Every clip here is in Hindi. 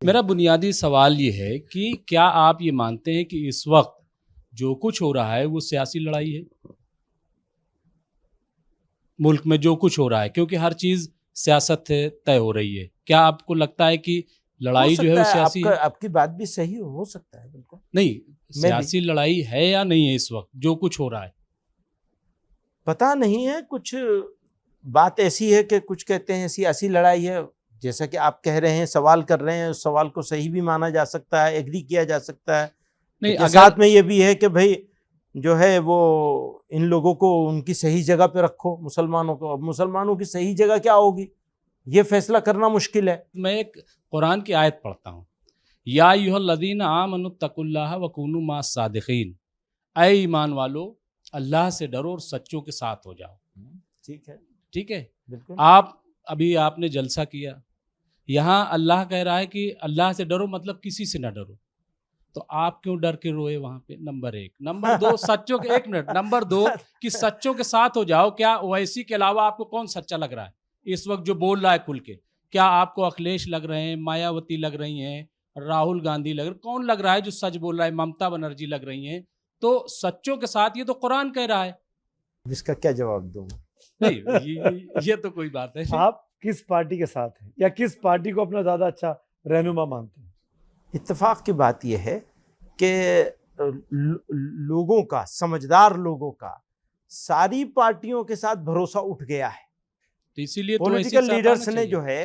मेरा बुनियादी सवाल ये है कि क्या आप ये मानते हैं कि इस वक्त जो कुछ हो रहा है वो सियासी लड़ाई है? मुल्क में जो कुछ हो रहा है, क्योंकि हर चीज़ सियासत से तय हो रही है। क्या आपको लगता है कि हो लड़ाई जो है वो सकता है, सियासी है? आपकी बात भी सही हो सकता है, बिल्कुल। नहीं, मैं भी सियासी लड़ाई है या नहीं है इस वक्त जो कुछ हो रहा है? पता नहीं है, कुछ बात ऐसी है कि कुछ कहते हैं सियासी लड़ाई है, जैसा कि आप कह रहे हैं, सवाल कर रहे हैं, उस सवाल को सही भी माना जा सकता है, एग्री किया जा सकता है। नहीं, लेकिन अगर साथ में ये भी है कि भाई जो है वो इन लोगों को उनकी सही जगह पे रखो, मुसलमानों को। अब मुसलमानों की सही जगह क्या होगी, ये फैसला करना मुश्किल है। मैं एक कुरान की आयत पढ़ता हूँ, या अय्युहल्लज़ीना आमनुत्तकुल्लाह वकूनू मास सादिकीन, ऐ ईमान वालो अल्लाह से डरो और सच्चों के साथ हो जाओ। ठीक है, ठीक है, बिल्कुल। अभी आपने जलसा किया, यहाँ अल्लाह कह रहा है कि अल्लाह से डरो, मतलब किसी से ना डरो। तो आप क्यों डर के रोए वहां पे? नंबर एक। नंबर दो, सच्चों के, एक मिनट, नंबर दो कि सच्चों के साथ हो जाओ। क्या ओवैसी के अलावा आपको कौन सच्चा लग रहा है इस वक्त जो बोल रहा है खुल के? क्या आपको अखिलेश लग रहे हैं, मायावती लग रही हैं, राहुल गांधी लग रहे, कौन लग रहा है जो सच बोल रहा है? ममता बनर्जी लग रही हैं। तो सच्चों के साथ, ये तो कुरान कह रहा है। इसका क्या जवाब दूं? नहीं, ये तो कोई बात है। आप किस पार्टी के साथ हैं या किस पार्टी को अपना ज्यादा अच्छा रहनुमा मानते हैं? इत्तेफाक की बात यह है कि लोगों का, समझदार लोगों का सारी पार्टियों के साथ भरोसा उठ गया है। तो इसीलिए तो पॉलिटिकल ऐसी लीडर्स सरकार ने जो है,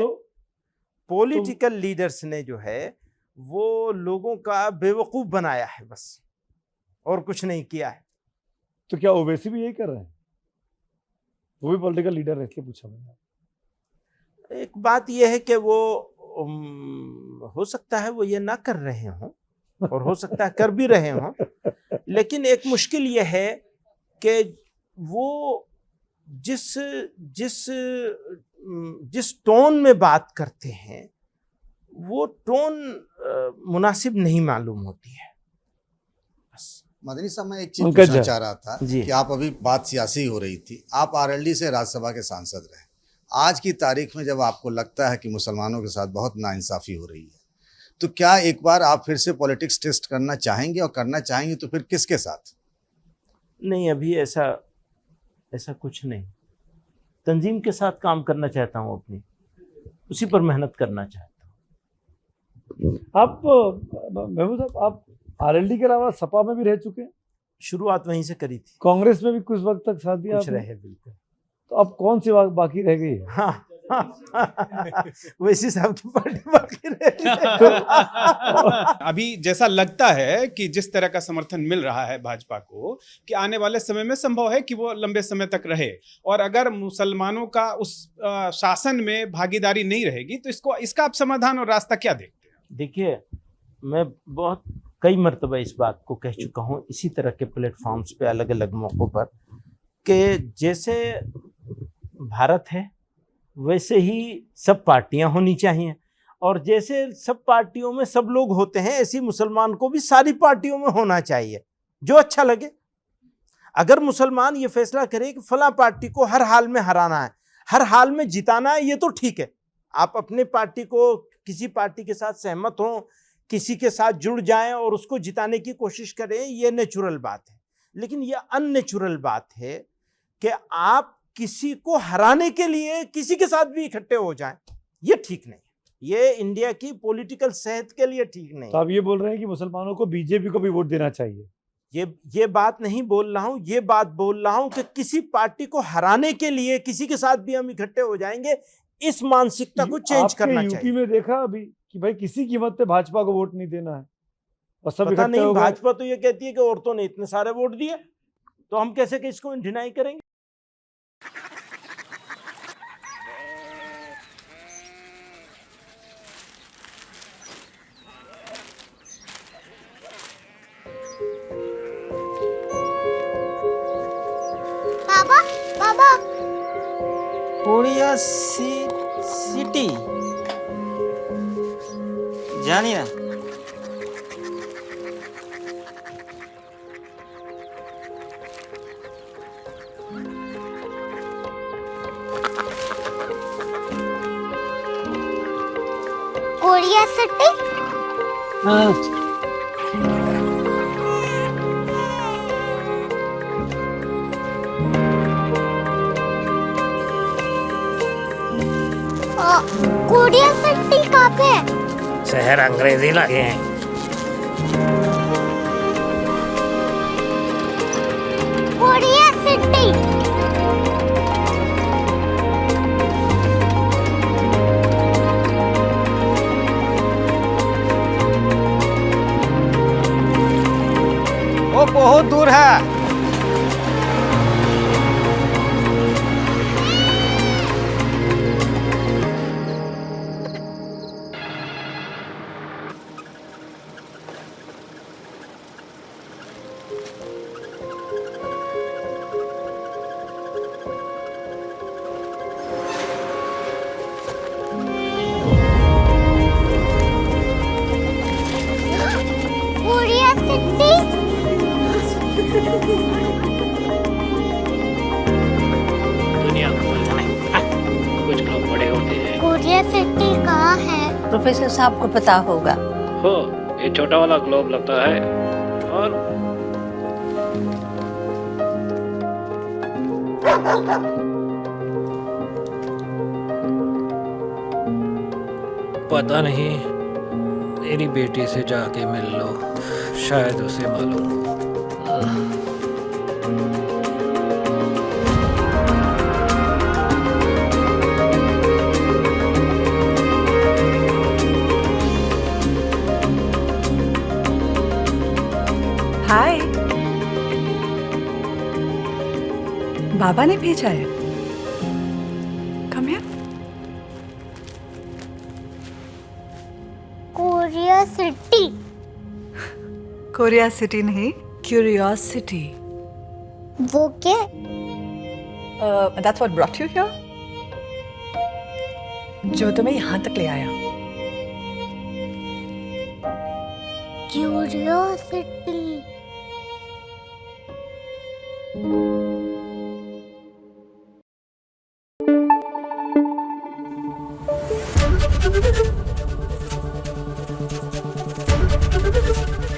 पॉलिटिकल लीडर्स ने जो है वो लोगों का बेवकूफ बनाया है बस, और कुछ नहीं किया है। तो क्या ओवैसी भी यही कर रहे हैं? वो भी पॉलिटिकल लीडर है, इसलिए पूछा मैंने। एक बात यह है कि वो हो सकता है वो ये ना कर रहे हों, और हो सकता है कर भी रहे हों, लेकिन एक मुश्किल यह है कि वो जिस जिस जिस टोन में बात करते हैं वो टोन मुनासिब नहीं मालूम होती है। बस मदनी साहब, मैं एक चीज पूछना चाह रहा था कि आप अभी बात सियासी हो रही थी, आप आरएलडी से राज्यसभा के सांसद रहे। आज की तारीख में जब आपको लगता है कि मुसलमानों के साथ बहुत नाइंसाफी हो रही है, तो क्या एक बार आप फिर से पॉलिटिक्स टेस्ट करना चाहेंगे, और करना चाहेंगे तो फिर किसके साथ? नहीं, अभी ऐसा कुछ नहीं। तंजीम के साथ काम करना चाहता हूँ, अपनी उसी पर मेहनत करना चाहता हूँ। आप महबूब साहब, आप आरएलडी के अलावा सपा में भी रह चुके हैं, शुरुआत वहीं से करी थी। कांग्रेस में भी कुछ वक्त तक साथ दिया, कुछ रहे, बिल्कुल। तो अब कौन सी बाकी रह गई है? हाँ, वैसी साहब की पार्टी बाकी रह गई। अभी जैसा लगता है कि जिस तरह का समर्थन मिल रहा है भाजपा को, कि आने वाले समय में संभव है कि वो लंबे समय तक रहे, और अगर मुसलमानों का उस शासन में भागीदारी नहीं रहेगी तो इसका आप समाधान और रास्ता क्या देखते हैं? देखिए, मैं बहुत कई मर्तबा इस बात को कह चुका हूँ इसी तरह के प्लेटफॉर्म्स पे, अलग अलग मौक़ों पर, कि जैसे भारत है वैसे ही सब पार्टियां होनी चाहिए, और जैसे सब पार्टियों में सब लोग होते हैं, ऐसी मुसलमान को भी सारी पार्टियों में होना चाहिए, जो अच्छा लगे। अगर मुसलमान ये फैसला करे कि फला पार्टी को हर हाल में हराना है, हर हाल में जिताना है, ये तो ठीक है। आप अपने पार्टी को, किसी पार्टी के साथ सहमत हों, किसी के साथ जुड़ जाएं और उसको जिताने की कोशिश करें, ये नेचुरल बात है। लेकिन ये अननेचुरल बात है कि आप किसी को हराने के लिए किसी के साथ भी इकट्ठे हो जाएं, ये ठीक नहीं। ये इंडिया की पॉलिटिकल सेहत के लिए ठीक नहीं। तो आप ये बोल रहे हैं कि मुसलमानों को बीजेपी को भी वोट देना चाहिए? ये बात नहीं बोल रहा हूं, ये बात बोल रहा हूं कि किसी पार्टी को हराने के लिए किसी के साथ भी हम इकट्ठे हो जाएंगे, इस मानसिकता को चेंज करना चाहिए। यूपी में देखा अभी कि भाई किसी कीमत पे भाजपा को वोट नहीं देना है, और सब पता नहीं, हो गए। भाजपा तो ये कहती है कि औरतों ने इतने सारे वोट दिए, तो हम कैसे कि इसको डिनाई करेंगे? बाबा, बाबा, कोरिया सिटी জানি না। कोरिया सिटी कोरिया सिटी कहाँ पे है? शहर अंग्रेजी लगे हैं। Korea city. वो बहुत दूर है। Korea city. दुनिया को बोलना नहीं, कुछ लोग बड़े होते हैं। कोरिया सिटी कहाँ है? प्रोफेसर साहब को पता होगा। हो, ये छोटा वाला ग्लोब लगता है और पता नहीं, मेरी बेटी से जाके मिल लो, शायद उसे मालूम हो। हाय, बाबा ने भेजा है। Come here. Korea city. Korea city नहीं, क्यूरियोसिटी। वो क्या? That's what brought you here? जो तुम्हें यहाँ तक ले आया। क्यूरियोसिटी।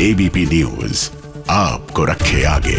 एबीपी न्यूज आपको रखे आगे।